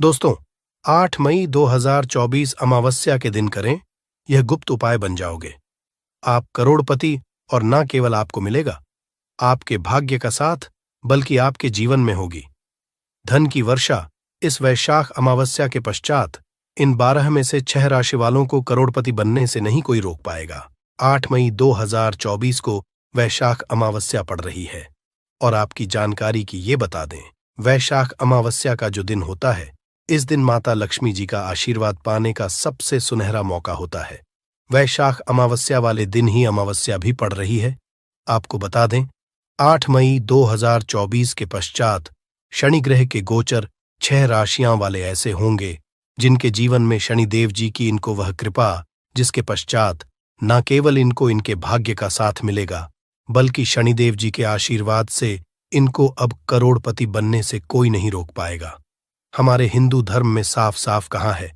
दोस्तों, 8 मई 2024 अमावस्या के दिन करें, यह गुप्त उपाय बन जाओगे। आप करोड़पति और न केवल आपको मिलेगा, आपके भाग्य का साथ बल्कि आपके जीवन में होगी धन की वर्षा। इस वैशाख अमावस्या के पश्चात इन 12 में से 6 राशि वालों को करोड़पति बनने से नहीं कोई रोक पाएगा। 8 मई 2024 को वैशाख अमावस्या पड़ रही है और आपकी जानकारी की ये बता दें, वैशाख अमावस्या का जो दिन होता है, इस दिन माता लक्ष्मी जी का आशीर्वाद पाने का सबसे सुनहरा मौका होता है। वैशाख अमावस्या वाले दिन ही अमावस्या भी पड़ रही है। आपको बता दें, 8 मई 2024 के पश्चात शनि ग्रह के गोचर 6 राशियां वाले ऐसे होंगे जिनके जीवन में शनिदेव जी की इनको वह कृपा, जिसके पश्चात न केवल इनको इनके भाग्य का साथ मिलेगा, बल्कि शनिदेव जी के आशीर्वाद से इनको अब करोड़पति बनने से कोई नहीं रोक पाएगा। हमारे हिंदू धर्म में साफ साफ कहा है,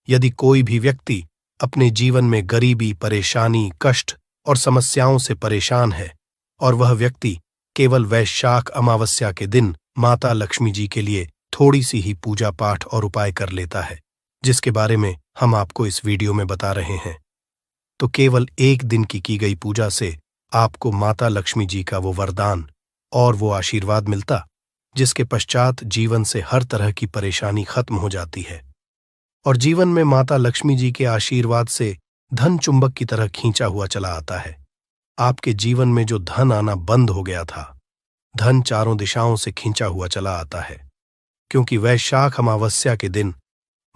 यदि कोई भी व्यक्ति अपने जीवन में गरीबी, परेशानी, कष्ट और समस्याओं से परेशान है और वह व्यक्ति केवल वैशाख अमावस्या के दिन माता लक्ष्मी जी के लिए थोड़ी सी ही पूजा पाठ और उपाय कर लेता है, जिसके बारे में हम आपको इस वीडियो में बता रहे हैं, तो केवल एक दिन की गई पूजा से आपको माता लक्ष्मी जी का वो वरदान और वो आशीर्वाद मिलता, जिसके पश्चात जीवन से हर तरह की परेशानी खत्म हो जाती है और जीवन में माता लक्ष्मी जी के आशीर्वाद से धन चुंबक की तरह खींचा हुआ चला आता है। आपके जीवन में जो धन आना बंद हो गया था, धन चारों दिशाओं से खींचा हुआ चला आता है, क्योंकि वैशाख अमावस्या के दिन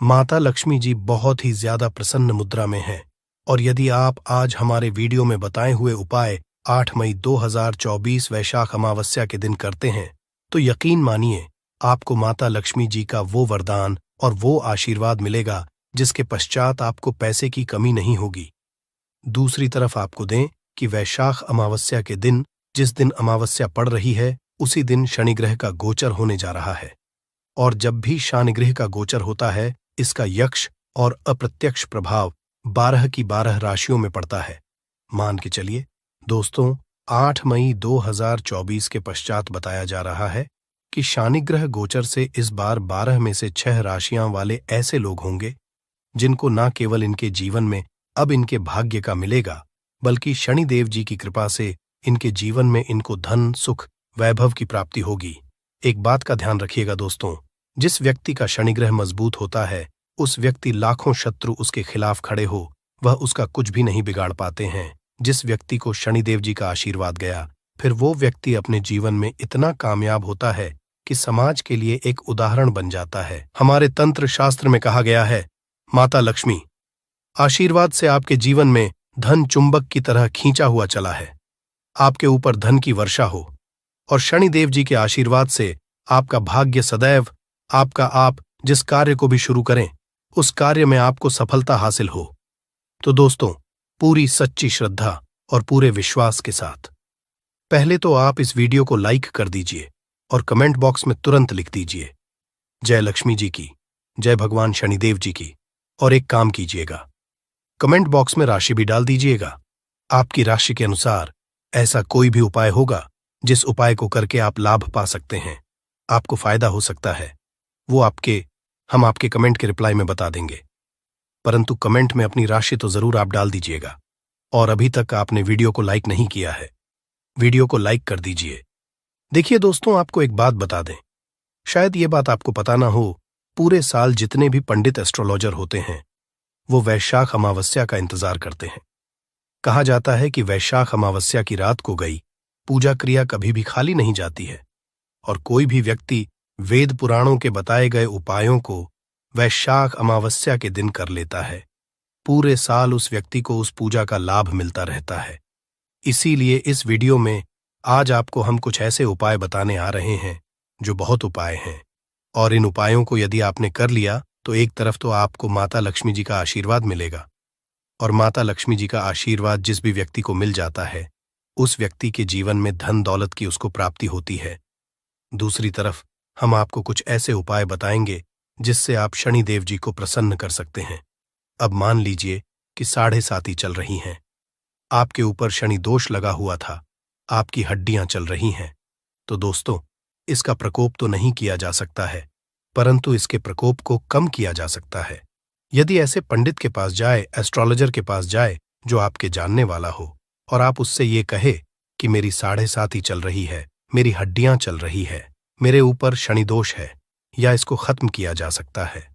माता लक्ष्मी जी बहुत ही ज्यादा प्रसन्न मुद्रा में हैं। और यदि आप आज हमारे वीडियो में बताए हुए उपाय 8 मई 2024 वैशाख अमावस्या के दिन करते हैं, तो यकीन मानिए आपको माता लक्ष्मी जी का वो वरदान और वो आशीर्वाद मिलेगा, जिसके पश्चात आपको पैसे की कमी नहीं होगी। दूसरी तरफ आपको दें कि वैशाख अमावस्या के दिन, जिस दिन अमावस्या पड़ रही है, उसी दिन शनि ग्रह का गोचर होने जा रहा है और जब भी शनि ग्रह का गोचर होता है, इसका यक्ष और अप्रत्यक्ष प्रभाव 12 की 12 राशियों में पड़ता है। मान के चलिए दोस्तों, 8 मई 2024 के पश्चात बताया जा रहा है कि शनि ग्रह गोचर से इस बार 12 में से 6 राशियां वाले ऐसे लोग होंगे जिनको न केवल इनके जीवन में अब इनके भाग्य का मिलेगा, बल्कि शनिदेव जी की कृपा से इनके जीवन में इनको धन, सुख, वैभव की प्राप्ति होगी। एक बात का ध्यान रखिएगा दोस्तों, जिस व्यक्ति का शनि ग्रह मजबूत होता है, उस व्यक्ति लाखों शत्रु उसके खिलाफ खड़े हो, वह उसका कुछ भी नहीं बिगाड़ पाते हैं। जिस व्यक्ति को शनिदेव जी का आशीर्वाद गया, फिर वो व्यक्ति अपने जीवन में इतना कामयाब होता है कि समाज के लिए एक उदाहरण बन जाता है। हमारे तंत्र शास्त्र में कहा गया है, माता लक्ष्मी आशीर्वाद से आपके जीवन में धन चुंबक की तरह खींचा हुआ चला है। आपके ऊपर धन की वर्षा हो और शनिदेव जी के आशीर्वाद से आपका भाग्य सदैव आप जिस कार्य को भी शुरू करें, उस कार्य में आपको सफलता हासिल हो। तो दोस्तों, पूरी सच्ची श्रद्धा और पूरे विश्वास के साथ पहले तो आप इस वीडियो को लाइक कर दीजिए और कमेंट बॉक्स में तुरंत लिख दीजिए, जय लक्ष्मी जी की, जय भगवान शनिदेव जी की। और एक काम कीजिएगा, कमेंट बॉक्स में राशि भी डाल दीजिएगा। आपकी राशि के अनुसार ऐसा कोई भी उपाय होगा जिस उपाय को करके आप लाभ पा सकते हैं, आपको फायदा हो सकता है, वो हम आपके कमेंट के रिप्लाई में बता देंगे। परंतु कमेंट में अपनी राशि तो जरूर आप डाल दीजिएगा। और अभी तक आपने वीडियो को लाइक नहीं किया है, वीडियो को लाइक कर दीजिए। देखिए दोस्तों, आपको एक बात बता दें, शायद ये बात आपको पता ना हो, पूरे साल जितने भी पंडित एस्ट्रोलॉजर होते हैं, वो वैशाख अमावस्या का इंतजार करते हैं। कहा जाता है कि वैशाख अमावस्या की रात को गई पूजा क्रिया कभी भी खाली नहीं जाती है और कोई भी व्यक्ति वेद पुराणों के बताए गए उपायों को वैशाख अमावस्या के दिन कर लेता है, पूरे साल उस व्यक्ति को उस पूजा का लाभ मिलता रहता है। इसीलिए इस वीडियो में आज आपको हम कुछ ऐसे उपाय बताने आ रहे हैं जो बहुत उपाय हैं, और इन उपायों को यदि आपने कर लिया तो एक तरफ तो आपको माता लक्ष्मी जी का आशीर्वाद मिलेगा, और माता लक्ष्मी जी का आशीर्वाद जिस भी व्यक्ति को मिल जाता है, उस व्यक्ति के जीवन में धन दौलत की उसको प्राप्ति होती है। दूसरी तरफ हम आपको कुछ ऐसे उपाय बताएंगे जिससे आप शनिदेव जी को प्रसन्न कर सकते हैं। अब मान लीजिए कि 7.5 चल रही हैं, आपके ऊपर शनि दोष लगा हुआ था, आपकी हड्डियां चल रही हैं, तो दोस्तों इसका प्रकोप तो नहीं किया जा सकता है, परंतु इसके प्रकोप को कम किया जा सकता है यदि ऐसे पंडित के पास जाए, एस्ट्रोलॉजर के पास जाए जो आपके जानने वाला हो, और आप उससे ये कहे कि मेरी 7.5 ही चल रही है, मेरी हड्डियां चल रही है, मेरे ऊपर शनि दोष है, या इसको खत्म किया जा सकता है।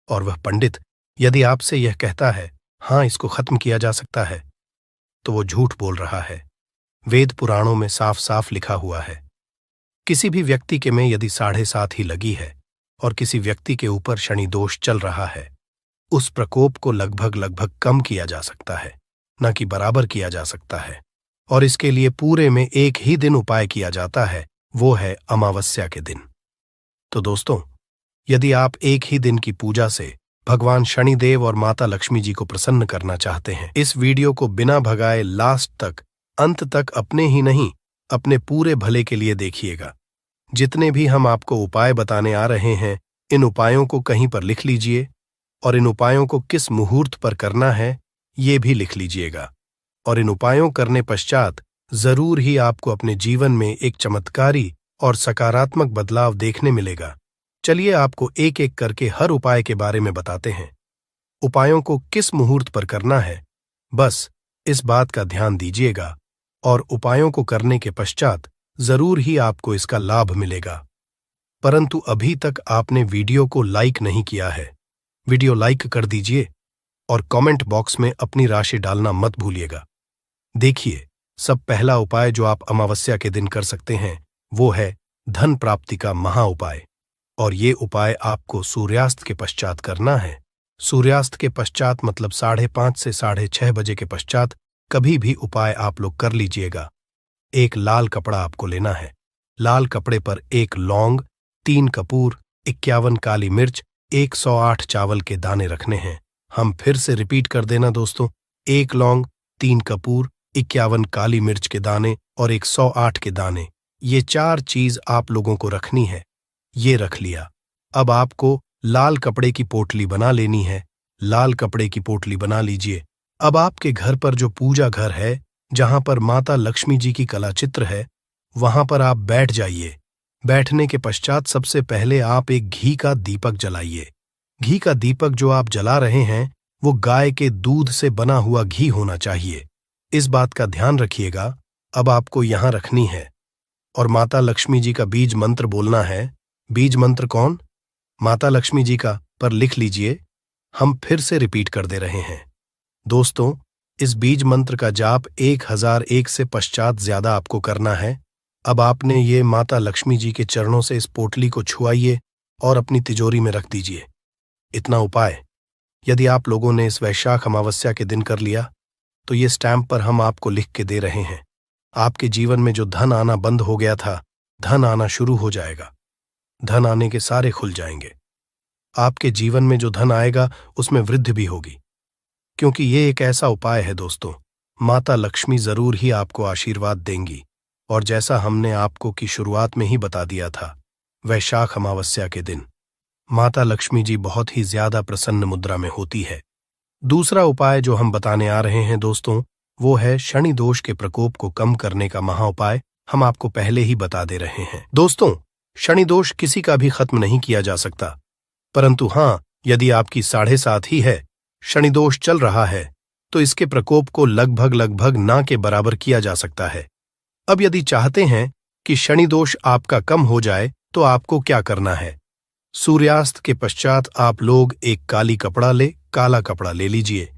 और वह पंडित यदि आपसे यह कहता है हाँ इसको खत्म किया जा सकता है, तो वो झूठ बोल रहा है। वेद पुराणों में साफ साफ लिखा हुआ है, किसी भी व्यक्ति के में यदि 7.5 ही लगी है और किसी व्यक्ति के ऊपर शनि दोष चल रहा है, उस प्रकोप को लगभग कम किया जा सकता है, न कि बराबर किया जा सकता है। और इसके लिए पूरे में एक ही दिन उपाय किया जाता है, वो है अमावस्या के दिन। तो दोस्तों, यदि आप एक ही दिन की पूजा से भगवान शनिदेव और माता लक्ष्मी जी को प्रसन्न करना चाहते हैं, इस वीडियो को बिना भगाए लास्ट तक, अंत तक अपने ही नहीं अपने पूरे भले के लिए देखिएगा। जितने भी हम आपको उपाय बताने आ रहे हैं, इन उपायों को कहीं पर लिख लीजिए और इन उपायों को किस मुहूर्त पर करना है ये भी लिख लीजिएगा। और इन उपायों करने पश्चात जरूर ही आपको अपने जीवन में एक चमत्कारी और सकारात्मक बदलाव देखने मिलेगा। चलिए आपको एक एक करके हर उपाय के बारे में बताते हैं। उपायों को किस मुहूर्त पर करना है, बस इस बात का ध्यान दीजिएगा और उपायों को करने के पश्चात जरूर ही आपको इसका लाभ मिलेगा। परंतु अभी तक आपने वीडियो को लाइक नहीं किया है, वीडियो लाइक कर दीजिए और कमेंट बॉक्स में अपनी राशि डालना मत भूलिएगा। देखिए, सब पहला उपाय जो आप अमावस्या के दिन कर सकते हैं वो है धन प्राप्ति का महा उपाय। और ये उपाय आपको सूर्यास्त के पश्चात करना है। सूर्यास्त के पश्चात मतलब 5:30 से 6:30 बजे के पश्चात कभी भी उपाय आप लोग कर लीजिएगा। एक लाल कपड़ा आपको लेना है, लाल कपड़े पर 1 लौंग, 3 कपूर, 51 काली मिर्च, 108 चावल के दाने रखने हैं। हम फिर से रिपीट कर देना दोस्तों, 1 लौंग, 3 कपूर, 51 काली मिर्च के दाने और 108 के दाने, ये 4 चीज आप लोगों को रखनी है। ये रख लिया। अब आपको लाल कपड़े की पोटली बना लेनी है। लाल कपड़े की पोटली बना लीजिए। अब आपके घर पर जो पूजा घर है, जहां पर माता लक्ष्मी जी की कला चित्र है, वहां पर आप बैठ जाइए। बैठने के पश्चात सबसे पहले आप एक घी का दीपक जलाइए। घी का दीपक जो आप जला रहे हैं वो गाय के दूध से बना हुआ घी होना चाहिए। इस बात का ध्यान रखिएगा। अब आपको यहां रखनी है और माता लक्ष्मी जी का बीज मंत्र बोलना है। बीज मंत्र कौन? माता लक्ष्मी जी का, पर लिख लीजिए। हम फिर से रिपीट कर दे रहे हैं दोस्तों, इस बीज मंत्र का जाप 1001 से पश्चात ज्यादा आपको करना है। अब आपने ये माता लक्ष्मी जी के चरणों से इस पोटली को छुआइए और अपनी तिजोरी में रख दीजिए। इतना उपाय यदि आप लोगों ने इस वैशाख अमावस्या के दिन कर लिया तो ये स्टैंप पर हम आपको लिख के दे रहे हैं। आपके जीवन में जो धन आना बंद हो गया था, धन आना शुरू हो जाएगा। धन आने के सारे खुल जाएंगे। आपके जीवन में जो धन आएगा उसमें वृद्धि भी होगी, क्योंकि ये एक ऐसा उपाय है दोस्तों, माता लक्ष्मी जरूर ही आपको आशीर्वाद देंगी। और जैसा हमने आपको की शुरुआत में ही बता दिया था, वैशाख अमावस्या के दिन माता लक्ष्मी जी बहुत ही ज्यादा प्रसन्न मुद्रा में होती है। दूसरा उपाय जो हम बताने आ रहे हैं दोस्तों, वो है शनि दोष के प्रकोप को कम करने का महा उपाय। हम आपको पहले ही बता दे रहे हैं दोस्तों, शनि दोष किसी का भी खत्म नहीं किया जा सकता, परंतु हां, यदि आपकी 7.5 ही है, शनि दोष चल रहा है, तो इसके प्रकोप को लगभग ना के बराबर किया जा सकता है। अब यदि चाहते हैं कि शनि दोष आपका कम हो जाए तो आपको क्या करना है? सूर्यास्त के पश्चात आप लोग एक काला कपड़ा ले लीजिए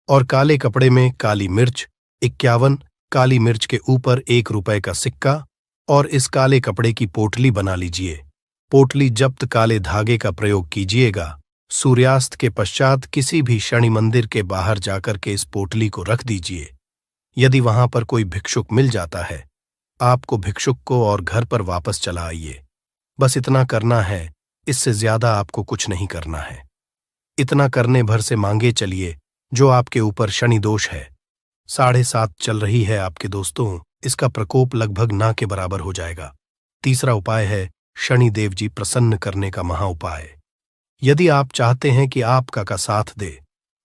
और काले कपड़े में काली मिर्च 51, काली मिर्च के ऊपर 1 रुपए का सिक्का और इस काले कपड़े की पोटली बना लीजिए। पोटली जब्त काले धागे का प्रयोग कीजिएगा। सूर्यास्त के पश्चात किसी भी शनि मंदिर के बाहर जाकर के इस पोटली को रख दीजिए। यदि वहां पर कोई भिक्षुक मिल जाता है, आपको भिक्षुक को और घर पर वापस चला आइए। बस इतना करना है, इससे ज्यादा आपको कुछ नहीं करना है। इतना करने भर से मांगे चलिए जो आपके ऊपर शनि दोष है, 7.5 चल रही है आपके दोस्तों, इसका प्रकोप लगभग ना के बराबर हो जाएगा। तीसरा उपाय है शनि देव जी प्रसन्न करने का महा उपाय। यदि आप चाहते हैं कि आपका का साथ दे,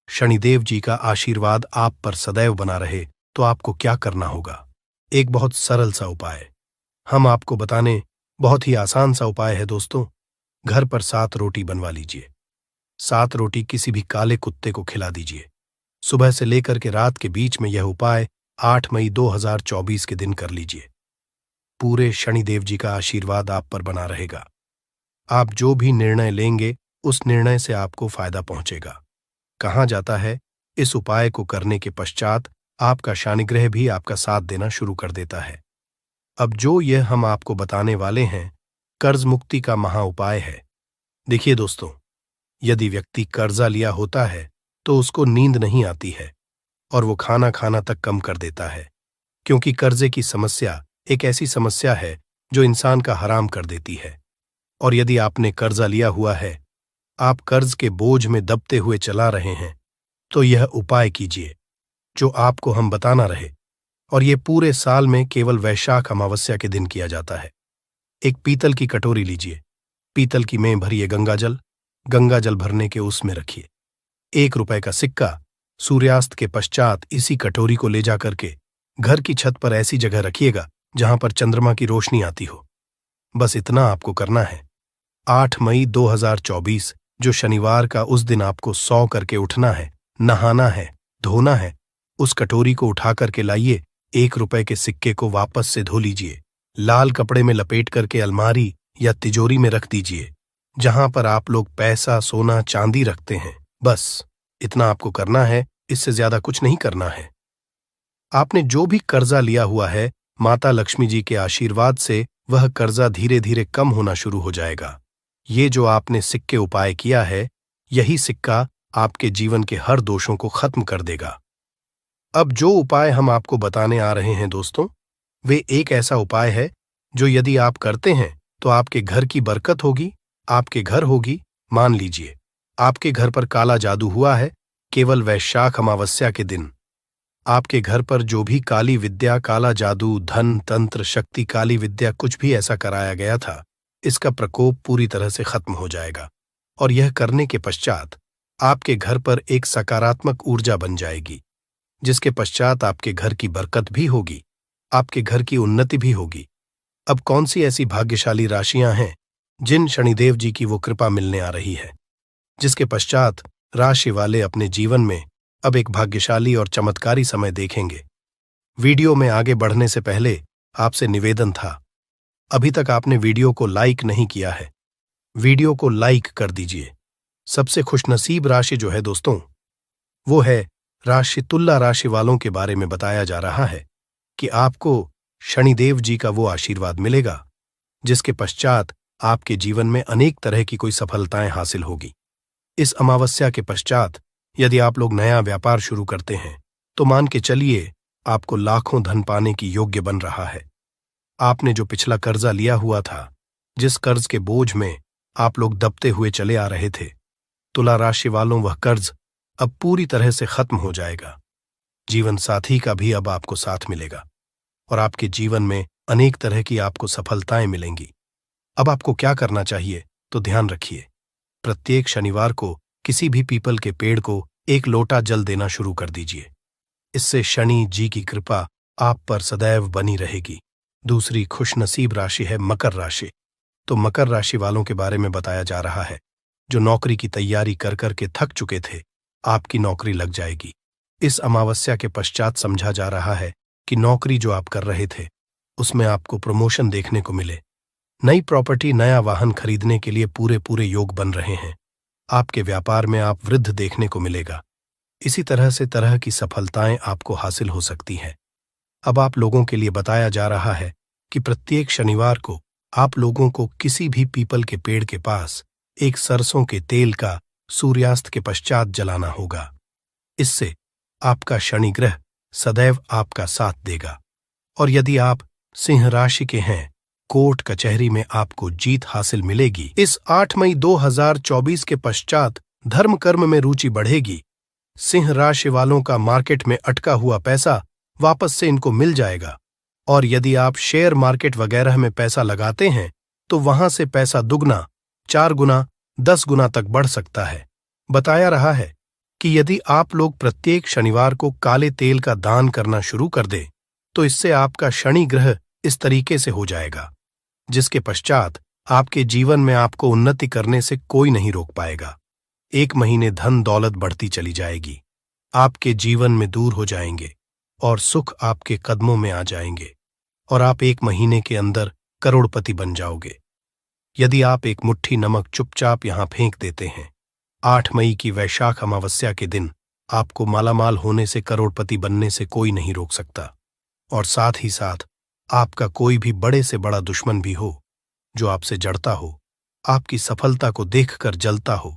शनिदेव जी का आशीर्वाद आप पर सदैव बना रहे, तो आपको क्या करना होगा? एक बहुत सरल सा उपाय हम आपको बताने, बहुत ही आसान सा उपाय है दोस्तों। घर पर 7 रोटी बनवा लीजिए। 7 रोटी किसी भी काले कुत्ते को खिला दीजिए। सुबह से लेकर के रात के बीच में यह उपाय 8 मई 2024 के दिन कर लीजिए। पूरे शनिदेव जी का आशीर्वाद आप पर बना रहेगा। आप जो भी निर्णय लेंगे उस निर्णय से आपको फायदा पहुंचेगा। कहा जाता है, इस उपाय को करने के पश्चात आपका शनिग्रह भी आपका साथ देना शुरू कर देता है। अब जो यह हम आपको बताने वाले हैं, कर्ज मुक्ति का महा उपाय है। देखिए दोस्तों, यदि व्यक्ति कर्जा लिया होता है तो उसको नींद नहीं आती है और वो खाना खाना तक कम कर देता है, क्योंकि कर्जे की समस्या एक ऐसी समस्या है जो इंसान का हराम कर देती है। और यदि आपने कर्जा लिया हुआ है, आप कर्ज के बोझ में दबते हुए चला रहे हैं, तो यह उपाय कीजिए जो आपको हम बताना रहे। और ये पूरे साल में केवल वैशाख अमावस्या के दिन किया जाता है। एक पीतल की कटोरी लीजिए, पीतल की में भरिए गंगा जल भरने के उसमें रखिए। 1 रुपए का सिक्का सूर्यास्त के पश्चात इसी कटोरी को ले जाकर के घर की छत पर ऐसी जगह रखिएगा जहां पर चंद्रमा की रोशनी आती हो। बस इतना आपको करना है। 8 मई 2024 जो शनिवार का, उस दिन आपको 100 करके उठना है, नहाना है, धोना है। उस कटोरी को उठा करके लाइए, 1 रुपए के सिक्के को वापस से धो लीजिए, लाल कपड़े में लपेट करके अलमारी या तिजोरी में रख दीजिए, जहां पर आप लोग पैसा, सोना, चांदी रखते हैं। बस इतना आपको करना है, इससे ज्यादा कुछ नहीं करना है। आपने जो भी कर्जा लिया हुआ है, माता लक्ष्मी जी के आशीर्वाद से वह कर्जा धीरे धीरे कम होना शुरू हो जाएगा। ये जो आपने सिक्के उपाय किया है, यही सिक्का आपके जीवन के हर दोषों को खत्म कर देगा। अब जो उपाय हम आपको बताने आ रहे हैं दोस्तों, वे एक ऐसा उपाय है जो यदि आप करते हैं तो आपके घर की बरकत होगी, आपके घर होगी। मान लीजिए आपके घर पर काला जादू हुआ है, केवल वैशाख अमावस्या के दिन आपके घर पर जो भी काली विद्या, काला जादू, धन, तंत्र, शक्ति, काली विद्या, कुछ भी ऐसा कराया गया था, इसका प्रकोप पूरी तरह से खत्म हो जाएगा। और यह करने के पश्चात आपके घर पर एक सकारात्मक ऊर्जा बन जाएगी, जिसके पश्चात आपके घर की बरकत भी होगी, आपके घर की उन्नति भी होगी। अब कौन सी ऐसी भाग्यशाली राशियां हैं जिन शनिदेव जी की वो कृपा मिलने आ रही है, जिसके पश्चात राशि वाले अपने जीवन में अब एक भाग्यशाली और चमत्कारी समय देखेंगे। वीडियो में आगे बढ़ने से पहले आपसे निवेदन था, अभी तक आपने वीडियो को लाइक नहीं किया है, वीडियो को लाइक कर दीजिए। सबसे खुशनसीब राशि जो है दोस्तों, वो है राशि तुला राशि वालों के बारे में बताया जा रहा है कि आपको शनिदेव जी का वो आशीर्वाद मिलेगा जिसके पश्चात आपके जीवन में अनेक तरह की कोई सफलताएं हासिल होगी। इस अमावस्या के पश्चात यदि आप लोग नया व्यापार शुरू करते हैं तो मान के चलिए आपको लाखों धन पाने की योग्य बन रहा है। आपने जो पिछला कर्जा लिया हुआ था, जिस कर्ज के बोझ में आप लोग दबते हुए चले आ रहे थे, तुला राशि वालों वह कर्ज अब पूरी तरह से खत्म हो जाएगा। जीवन साथी का भी अब आपको साथ मिलेगा और आपके जीवन में अनेक तरह की आपको सफलताएं मिलेंगी। अब आपको क्या करना चाहिए तो ध्यान रखिए, प्रत्येक शनिवार को किसी भी पीपल के पेड़ को 1 लोटा जल देना शुरू कर दीजिए। इससे शनि जी की कृपा आप पर सदैव बनी रहेगी। दूसरी खुशनसीब राशि है मकर राशि। तो मकर राशि वालों के बारे में बताया जा रहा है, जो नौकरी की तैयारी कर कर के थक चुके थे, आपकी नौकरी लग जाएगी। इस अमावस्या के पश्चात समझा जा रहा है कि नौकरी जो आप कर रहे थे उसमें आपको प्रमोशन देखने को मिले। नई प्रॉपर्टी, नया वाहन खरीदने के लिए पूरे योग बन रहे हैं। आपके व्यापार में आप वृद्धि देखने को मिलेगा। इसी तरह से तरह की सफलताएं आपको हासिल हो सकती हैं। अब आप लोगों के लिए बताया जा रहा है कि प्रत्येक शनिवार को आप लोगों को किसी भी पीपल के पेड़ के पास एक सरसों के तेल का सूर्यास्त के पश्चात जलाना होगा। इससे आपका शनि ग्रह सदैव आपका साथ देगा। और यदि आप सिंह राशि के हैं, कोर्ट कचहरी में आपको जीत हासिल मिलेगी। इस 8 मई 2024 के पश्चात धर्म कर्म में रुचि बढ़ेगी। सिंह राशि वालों का मार्केट में अटका हुआ पैसा वापस से इनको मिल जाएगा। और यदि आप शेयर मार्केट वगैरह में पैसा लगाते हैं तो वहां से पैसा दुगना, 4 गुना, 10 गुना तक बढ़ सकता है। बताया रहा है कि यदि आप लोग प्रत्येक शनिवार को काले तेल का दान करना शुरू कर दें तो इससे आपका शनि ग्रह इस तरीके से हो जाएगा, जिसके पश्चात आपके जीवन में आपको उन्नति करने से कोई नहीं रोक पाएगा। 1 महीने धन दौलत बढ़ती चली जाएगी, आपके जीवन में दूर हो जाएंगे और सुख आपके कदमों में आ जाएंगे और आप 1 महीने के अंदर करोड़पति बन जाओगे। यदि आप एक मुट्ठी नमक चुपचाप यहां फेंक देते हैं, 8 मई की वैशाख अमावस्या के दिन आपको मालामाल होने से, करोड़पति बनने से कोई नहीं रोक सकता। और साथ ही साथ आपका कोई भी बड़े से बड़ा दुश्मन भी हो जो आपसे जड़ता हो, आपकी सफलता को देखकर जलता हो,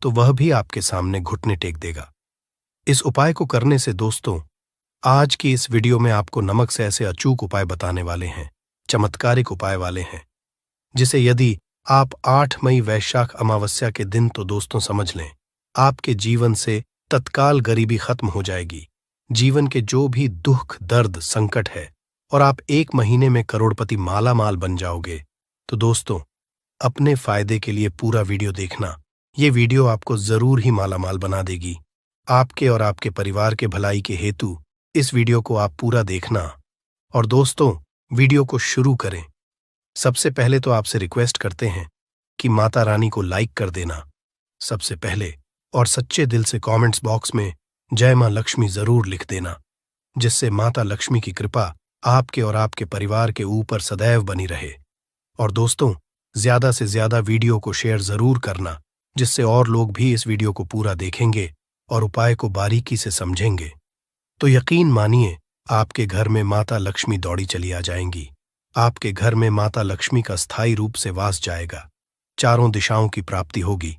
तो वह भी आपके सामने घुटने टेक देगा। इस उपाय को करने से दोस्तों, आज की इस वीडियो में आपको नमक से ऐसे अचूक उपाय बताने वाले हैं, चमत्कारिक उपाय वाले हैं, जिसे यदि आप 8 मई वैशाख अमावस्या के दिन तो दोस्तों समझ लें, आपके जीवन से तत्काल गरीबी खत्म हो जाएगी। जीवन के जो भी दुख दर्द संकट है और आप 1 महीने में करोड़पति मालामाल बन जाओगे। तो दोस्तों, अपने फायदे के लिए पूरा वीडियो देखना। ये वीडियो आपको जरूर ही मालामाल बना देगी। आपके और आपके परिवार के भलाई के हेतु इस वीडियो को आप पूरा देखना। और दोस्तों, वीडियो को शुरू करें। सबसे पहले तो आपसे रिक्वेस्ट करते हैं कि माता रानी को लाइक कर देना सबसे पहले, और सच्चे दिल से कमेंट्स बॉक्स में जय मां लक्ष्मी जरूर लिख देना, जिससे माता लक्ष्मी की कृपा आपके और आपके परिवार के ऊपर सदैव बनी रहे। और दोस्तों, ज्यादा से ज्यादा वीडियो को शेयर जरूर करना, जिससे और लोग भी इस वीडियो को पूरा देखेंगे और उपाय को बारीकी से समझेंगे। तो यकीन मानिए, आपके घर में माता लक्ष्मी दौड़ी चली आ जाएंगी। आपके घर में माता लक्ष्मी का स्थायी रूप से वास जाएगा, चारों दिशाओं की प्राप्ति होगी।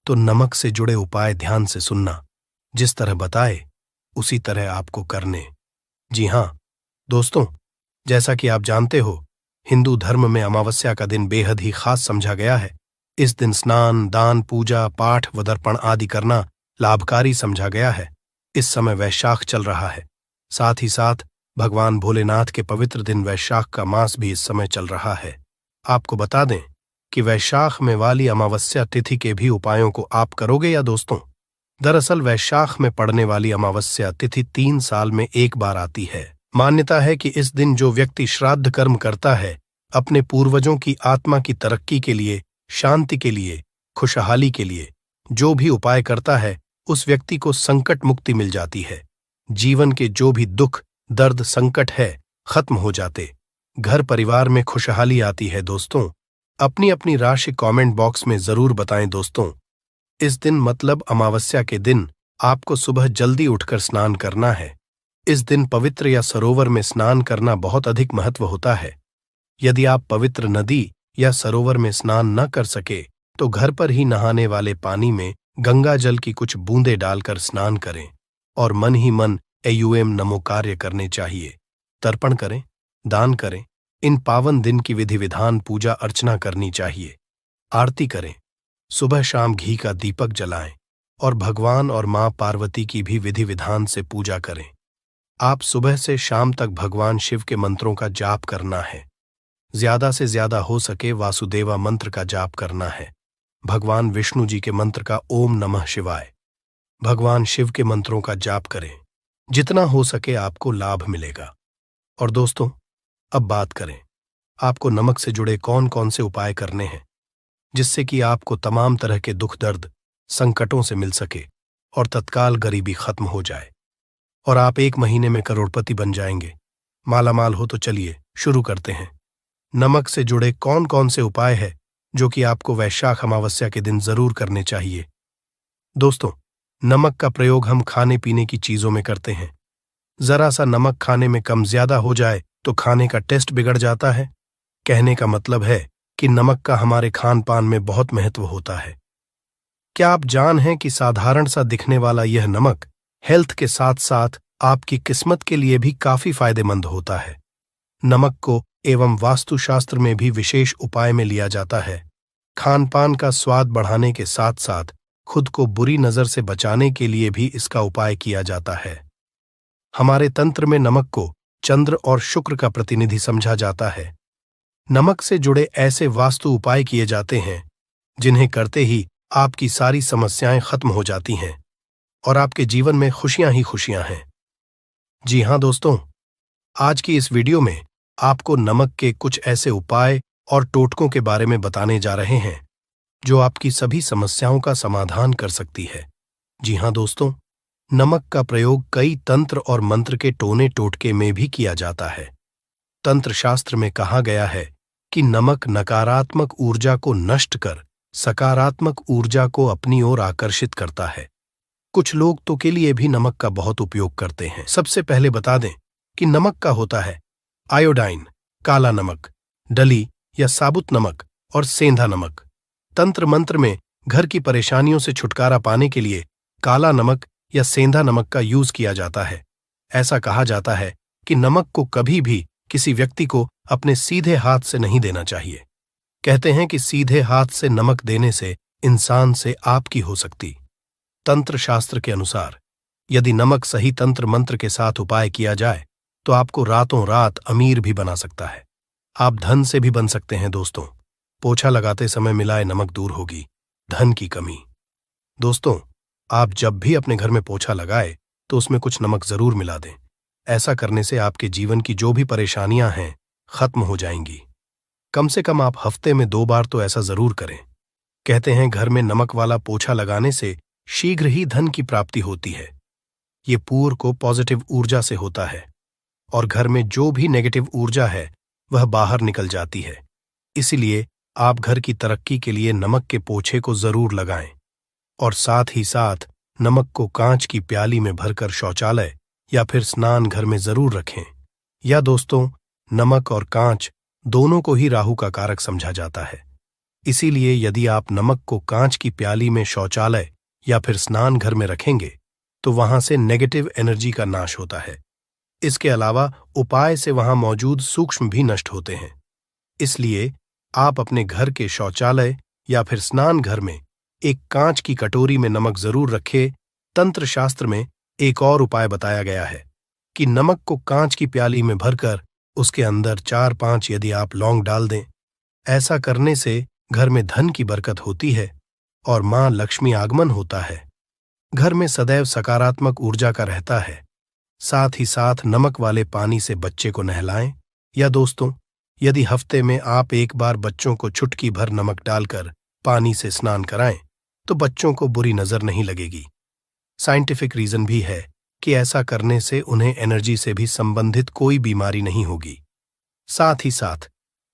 तो नमक से जुड़े उपाय ध्यान से सुनना, जिस तरह बताए उसी तरह आपको करने। जी हां दोस्तों, जैसा कि आप जानते हो, हिंदू धर्म में अमावस्या का दिन बेहद ही खास समझा गया है। इस दिन स्नान, दान, पूजा पाठ व दर्पण आदि करना लाभकारी समझा गया है। इस समय वैशाख चल रहा है, साथ ही साथ भगवान भोलेनाथ के पवित्र दिन वैशाख का मास भी इस समय चल रहा है। आपको बता दें कि वैशाख में वाली अमावस्या तिथि के भी उपायों को आप करोगे या दोस्तों? दरअसल वैशाख में पड़ने वाली अमावस्या तिथि 3 साल में एक बार आती है। मान्यता है कि इस दिन जो व्यक्ति श्राद्ध कर्म करता है, अपने पूर्वजों की आत्मा की तरक्की के लिए, शांति के लिए, खुशहाली के लिए जो भी उपाय करता है, उस व्यक्ति को संकट मुक्ति मिल जाती है। जीवन के जो भी दुख दर्द संकट है, खत्म हो जाते, घर परिवार में खुशहाली आती है। दोस्तों, अपनी अपनी राशि कमेंट बॉक्स में जरूर बताएं। दोस्तों, इस दिन मतलब अमावस्या के दिन आपको सुबह जल्दी उठकर स्नान करना है। इस दिन पवित्र या सरोवर में स्नान करना बहुत अधिक महत्व होता है। यदि आप पवित्र नदी या सरोवर में स्नान न कर सके, तो घर पर ही नहाने वाले पानी में गंगा जल की कुछ बूंदें डालकर स्नान करें और मन ही मन एयूएम नमो कार्य करने चाहिए। तर्पण करें, दान करें। इन पावन दिन की विधि विधान पूजा अर्चना करनी चाहिए। आरती करें, सुबह शाम घी का दीपक जलाएं और भगवान और मां पार्वती की भी विधि विधान से पूजा करें। आप सुबह से शाम तक भगवान शिव के मंत्रों का जाप करना है। ज्यादा से ज्यादा हो सके वासुदेवा मंत्र का जाप करना है। भगवान विष्णु जी के मंत्र का ओम नमः शिवाय, भगवान शिव के मंत्रों का जाप करें। जितना हो सके आपको लाभ मिलेगा। और दोस्तों, अब बात करें आपको नमक से जुड़े कौन कौन से उपाय करने हैं, जिससे कि आपको तमाम तरह के दुख दर्द संकटों से मिल सके और तत्काल गरीबी खत्म हो जाए और आप 1 महीने में करोड़पति बन जाएंगे, मालामाल हो। तो चलिए शुरू करते हैं। नमक से जुड़े कौन कौन से उपाय हैं जो कि आपको वैशाख अमावस्या के दिन जरूर करने चाहिए। दोस्तों, नमक का प्रयोग हम खाने पीने की चीजों में करते हैं। जरा सा नमक खाने में कम ज्यादा हो जाए तो खाने का टेस्ट बिगड़ जाता है। कहने का मतलब है कि नमक का हमारे खान पान में बहुत महत्व होता है। क्या आप जान हैं कि साधारण सा दिखने वाला यह नमक हेल्थ के साथ साथ आपकी किस्मत के लिए भी काफी फायदेमंद होता है। नमक को एवं वास्तुशास्त्र में भी विशेष उपाय में लिया जाता है। खान पान का स्वाद बढ़ाने के साथ साथ खुद को बुरी नजर से बचाने के लिए भी इसका उपाय किया जाता है। हमारे तंत्र में नमक को चंद्र और शुक्र का प्रतिनिधि समझा जाता है। नमक से जुड़े ऐसे वास्तु उपाय किए जाते हैं जिन्हें करते ही आपकी सारी समस्याएं खत्म हो जाती हैं और आपके जीवन में खुशियां ही खुशियां हैं। जी हां दोस्तों, आज की इस वीडियो में आपको नमक के कुछ ऐसे उपाय और टोटकों के बारे में बताने जा रहे हैं जो आपकी सभी समस्याओं का समाधान कर सकती है। जी हाँ दोस्तों, नमक का प्रयोग कई तंत्र और मंत्र के टोने टोटके में भी किया जाता है। तंत्र शास्त्र में कहा गया है कि नमक नकारात्मक ऊर्जा को नष्ट कर सकारात्मक ऊर्जा को अपनी ओर आकर्षित करता है। कुछ लोग तो के लिए भी नमक का बहुत उपयोग करते हैं। सबसे पहले बता दें कि नमक का होता है आयोडाइन, काला नमक, डली या साबुत नमक और सेंधा नमक। तंत्र मंत्र में घर की परेशानियों से छुटकारा पाने के लिए काला नमक या सेंधा नमक का यूज किया जाता है। ऐसा कहा जाता है कि नमक को कभी भी किसी व्यक्ति को अपने सीधे हाथ से नहीं देना चाहिए। कहते हैं कि सीधे हाथ से नमक देने से इंसान से आपकी हो सकती। तंत्र शास्त्र के अनुसार यदि नमक सही तंत्र मंत्र के साथ उपाय किया जाए तो आपको रातों रात अमीर भी बना सकता है। आप धन से भी बन सकते हैं दोस्तों। पोछा लगाते समय मिलाए नमक दूर होगी धन की कमी। दोस्तों, आप जब भी अपने घर में पोछा लगाए तो उसमें कुछ नमक जरूर मिला दें। ऐसा करने से आपके जीवन की जो भी परेशानियां हैं खत्म हो जाएंगी। कम से कम आप हफ्ते में 2 बार तो ऐसा जरूर करें। कहते हैं घर में नमक वाला पोछा लगाने से शीघ्र ही धन की प्राप्ति होती है। ये पूर्व को पॉजिटिव ऊर्जा से होता है और घर में जो भी नेगेटिव ऊर्जा है वह बाहर निकल जाती है। इसीलिए आप घर की तरक्की के लिए नमक के पोछे को जरूर लगाएं और साथ ही साथ नमक को कांच की प्याली में भरकर शौचालय या फिर स्नान घर में जरूर रखें। या दोस्तों, नमक और कांच दोनों को ही राहु का कारक समझा जाता है। इसीलिए यदि आप नमक को कांच की प्याली में शौचालय या फिर स्नान घर में रखेंगे तो वहां से नेगेटिव एनर्जी का नाश होता है। इसके अलावा उपाय से वहां मौजूद सूक्ष्म भी नष्ट होते हैं। इसलिए आप अपने घर के शौचालय या फिर स्नान घर में एक कांच की कटोरी में नमक जरूर रखें। तंत्र शास्त्र में एक और उपाय बताया गया है कि नमक को कांच की प्याली में भरकर उसके अंदर 4-5 यदि आप लौंग डाल दें। ऐसा करने से घर में धन की बरकत होती है और मां लक्ष्मी आगमन होता है। घर में सदैव सकारात्मक ऊर्जा का रहता है। साथ ही साथ नमक वाले पानी से बच्चे को नहलाएं। या दोस्तों, यदि हफ्ते में आप एक बार बच्चों को चुटकी भर नमक डालकर पानी से स्नान कराएं तो बच्चों को बुरी नजर नहीं लगेगी। साइंटिफिक रीजन भी है कि ऐसा करने से उन्हें एनर्जी से भी संबंधित कोई बीमारी नहीं होगी। साथ ही साथ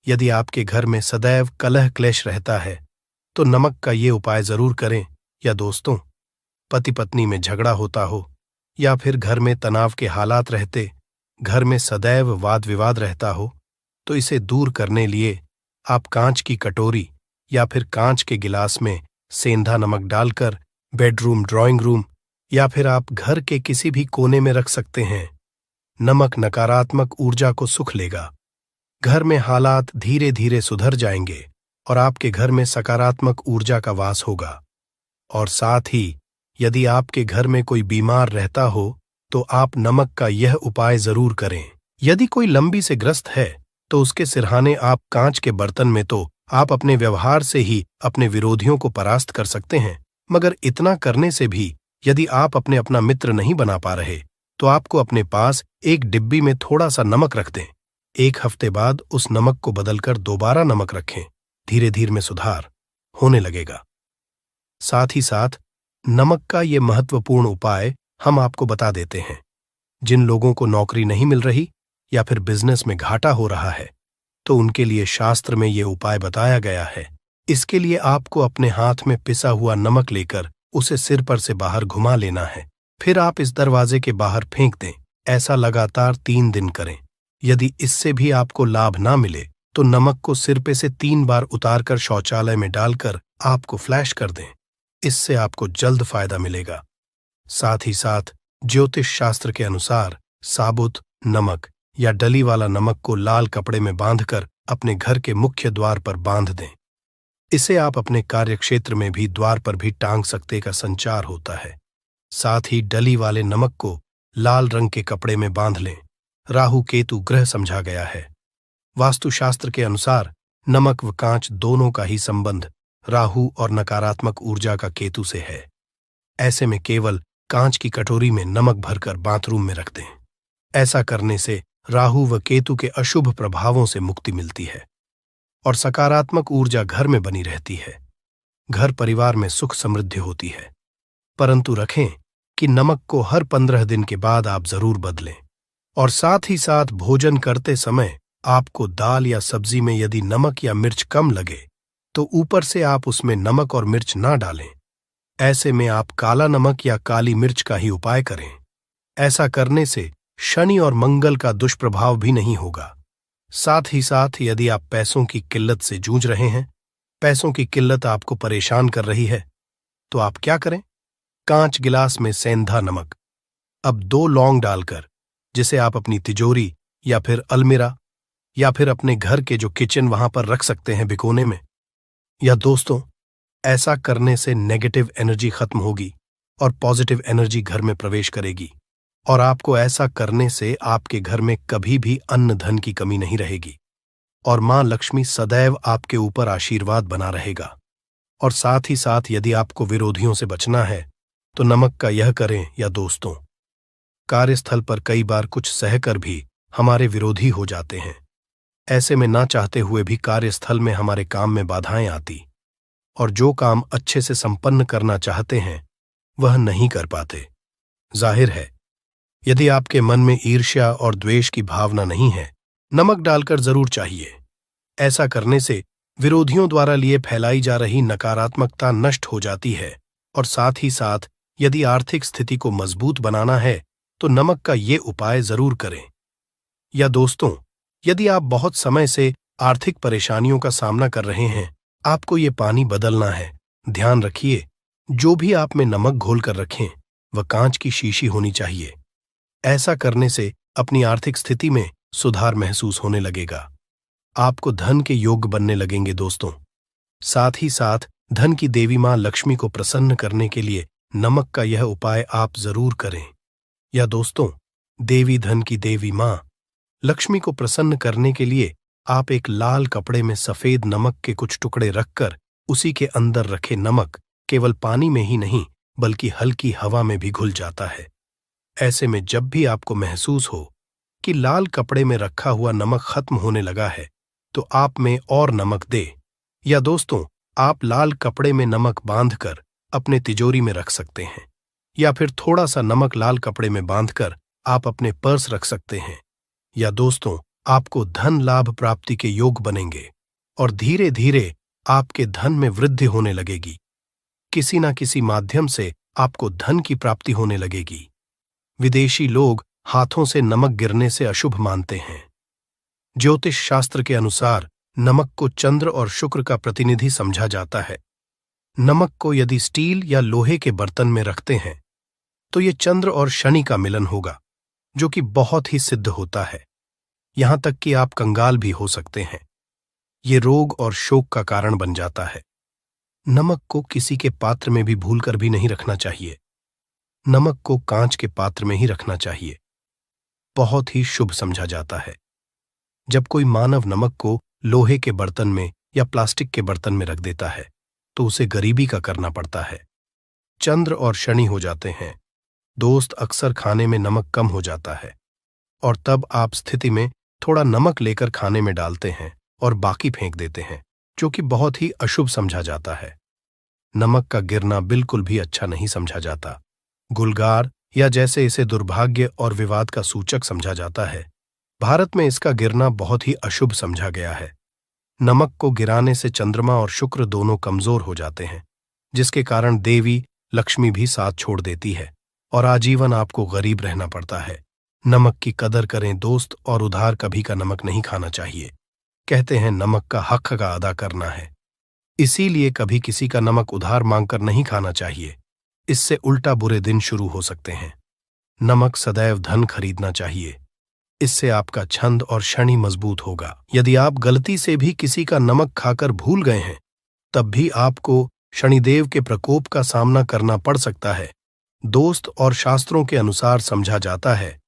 यदि आपके घर में सदैव कलह क्लेश रहता है तो नमक का ये उपाय जरूर करें। या दोस्तों, पति पत्नी में झगड़ा होता हो या फिर घर में तनाव के हालात रहते, घर में सदैव वाद विवाद रहता हो, तो इसे दूर करने लिए आप कांच की कटोरी या फिर कांच के गिलास में सेंधा नमक डालकर बेडरूम, ड्राइंग रूम या फिर आप घर के किसी भी कोने में रख सकते हैं। नमक नकारात्मक ऊर्जा को सुख लेगा। घर में हालात धीरे धीरे सुधर जाएंगे और आपके घर में सकारात्मक ऊर्जा का वास होगा। और साथ ही यदि आपके घर में कोई बीमार रहता हो तो आप नमक का यह उपाय जरूर करें। यदि कोई लंबी से ग्रस्त है तो उसके सिरहाने आप कांच के बर्तन में तो आप अपने व्यवहार से ही अपने विरोधियों को परास्त कर सकते हैं, मगर इतना करने से भी यदि आप अपना मित्र नहीं बना पा रहे तो आपको अपने पास एक डिब्बी में थोड़ा सा नमक रख दें। 1 हफ्ते बाद उस नमक को बदलकर दोबारा नमक रखें। धीरे धीरे में सुधार होने लगेगा। साथ ही साथ नमक का ये महत्वपूर्ण उपाय हम आपको बता देते हैं। जिन लोगों को नौकरी नहीं मिल रही या फिर बिजनेस में घाटा हो रहा है तो उनके लिए शास्त्र में ये उपाय बताया गया है। इसके लिए आपको अपने हाथ में पिसा हुआ नमक लेकर उसे सिर पर से बाहर घुमा लेना है। फिर आप इस दरवाजे के बाहर फेंक दें। ऐसा लगातार 3 दिन करें। यदि इससे भी आपको लाभ ना मिले तो नमक को सिर पे से 3 बार उतारकर शौचालय में डालकर आपको फ्लैश कर दें। इससे आपको जल्द फायदा मिलेगा। साथ ही साथ ज्योतिष शास्त्र के अनुसार साबुत नमक या डली वाला नमक को लाल कपड़े में बांधकर अपने घर के मुख्य द्वार पर बांध दें। इसे आप अपने कार्यक्षेत्र में भी द्वार पर भी टांग सकते का संचार होता है। साथ ही डली वाले नमक को लाल रंग के कपड़े में बांध लें। राहु केतु ग्रह समझा गया है। वास्तुशास्त्र के अनुसार नमक व कांच दोनों का ही संबंध राहु और नकारात्मक ऊर्जा का केतु से है। ऐसे में केवल कांच की कटोरी में नमक भरकर बाथरूम में रख दें। ऐसा करने से राहु व केतु के अशुभ प्रभावों से मुक्ति मिलती है। और सकारात्मक ऊर्जा घर में बनी रहती है। घर परिवार में सुख समृद्धि होती है। परंतु रखें कि नमक को हर 15 दिन के बाद आप जरूर बदलें। और साथ ही साथ भोजन करते समय आपको दाल या सब्जी में यदि नमक या मिर्च कम लगे तो ऊपर से आप उसमें नमक और मिर्च ना डालें। ऐसे में आप काला नमक या काली मिर्च का ही उपाय करें। ऐसा करने से शनि और मंगल का दुष्प्रभाव भी नहीं होगा। साथ ही साथ यदि आप पैसों की किल्लत से जूझ रहे हैं, पैसों की किल्लत आपको परेशान कर रही है, तो आप क्या करें? कांच गिलास में सेंधा नमक, अब 2 लौंग डालकर, जिसे आप अपनी तिजोरी या फिर अलमीरा या फिर अपने घर के जो किचन वहां पर रख सकते हैं भिगोने में। या दोस्तों, ऐसा करने से नेगेटिव एनर्जी खत्म होगी और पॉजिटिव एनर्जी घर में प्रवेश करेगी। और आपको ऐसा करने से आपके घर में कभी भी अन्न धन की कमी नहीं रहेगी और मां लक्ष्मी सदैव आपके ऊपर आशीर्वाद बना रहेगा। और साथ ही साथ यदि आपको विरोधियों से बचना है तो नमक का यह करें। या दोस्तों, कार्यस्थल पर कई बार कुछ सहकर भी हमारे विरोधी हो जाते हैं। ऐसे में ना चाहते हुए भी कार्यस्थल में हमारे काम में बाधाएं आती और जो काम अच्छे से संपन्न करना चाहते हैं वह नहीं कर पाते। जाहिर है, यदि आपके मन में ईर्ष्या और द्वेष की भावना नहीं है, नमक डालकर जरूर चाहिए। ऐसा करने से विरोधियों द्वारा लिए फैलाई जा रही नकारात्मकता नष्ट हो जाती है। और साथ ही साथ यदि आर्थिक स्थिति को मजबूत बनाना है तो नमक का ये उपाय जरूर करें। या दोस्तों, यदि आप बहुत समय से आर्थिक परेशानियों का सामना कर रहे हैं, आपको ये पानी बदलना है। ध्यान रखिए, जो भी आप में नमक घोल कर रखें वह कांच की शीशी होनी चाहिए। ऐसा करने से अपनी आर्थिक स्थिति में सुधार महसूस होने लगेगा। आपको धन के योग्य बनने लगेंगे दोस्तों। साथ ही साथ धन की देवी मां लक्ष्मी को प्रसन्न करने के लिए नमक का यह उपाय आप जरूर करें। या दोस्तों, देवी धन की देवी मां लक्ष्मी को प्रसन्न करने के लिए आप एक लाल कपड़े में सफेद नमक के कुछ टुकड़े रखकर उसी के अंदर रखे नमक केवल पानी में ही नहीं बल्कि हल्की हवा में भी घुल जाता है। ऐसे में जब भी आपको महसूस हो कि लाल कपड़े में रखा हुआ नमक खत्म होने लगा है तो आप में और नमक दे। या दोस्तों, आप लाल कपड़े में नमक बांधकर अपने तिजोरी में रख सकते हैं या फिर थोड़ा सा नमक लाल कपड़े में बांधकर आप अपने पर्स रख सकते हैं। या दोस्तों, आपको धन लाभ प्राप्ति के योग बनेंगे और धीरे धीरे आपके धन में वृद्धि होने लगेगी। किसी न किसी माध्यम से आपको धन की प्राप्ति होने लगेगी। विदेशी लोग हाथों से नमक गिरने से अशुभ मानते हैं। ज्योतिष शास्त्र के अनुसार नमक को चंद्र और शुक्र का प्रतिनिधि समझा जाता है। नमक को यदि स्टील या लोहे के बर्तन में रखते हैं तो ये चंद्र और शनि का मिलन होगा, जो कि बहुत ही सिद्ध होता है। यहां तक कि आप कंगाल भी हो सकते हैं। ये रोग और शोक का कारण बन जाता है। नमक को किसी के पात्र में भी भूलकर भी नहीं रखना चाहिए। नमक को कांच के पात्र में ही रखना चाहिए। बहुत ही शुभ समझा जाता है। जब कोई मानव नमक को लोहे के बर्तन में या प्लास्टिक के बर्तन में रख देता है तो उसे गरीबी का करना पड़ता है। चंद्र और शनि हो जाते हैं। दोस्त, अक्सर खाने में नमक कम हो जाता है और तब आप स्थिति में थोड़ा नमक लेकर खाने में डालते हैं और बाकी फेंक देते हैं, जो कि बहुत ही अशुभ समझा जाता है। नमक का गिरना बिल्कुल भी अच्छा नहीं समझा जाता। गुलगार या जैसे इसे दुर्भाग्य और विवाद का सूचक समझा जाता है, भारत में इसका गिरना बहुत ही अशुभ समझा गया है। नमक को गिराने से चंद्रमा और शुक्र दोनों कमजोर हो जाते हैं, जिसके कारण देवी लक्ष्मी भी साथ छोड़ देती है और आजीवन आपको गरीब रहना पड़ता है। नमक की कदर करें दोस्त, और उधार कभी का नमक नहीं खाना चाहिए। कहते हैं नमक का हक का अदा करना है, इसीलिए कभी किसी का नमक उधार मांगकर नहीं खाना चाहिए। इससे उल्टा बुरे दिन शुरू हो सकते हैं। नमक सदैव धन खरीदना चाहिए, इससे आपका छंद और शनि मजबूत होगा। यदि आप गलती से भी किसी का नमक खाकर भूल गए हैं तब भी आपको शनिदेव के प्रकोप का सामना करना पड़ सकता है। दोस्त, और शास्त्रों के अनुसार समझा जाता है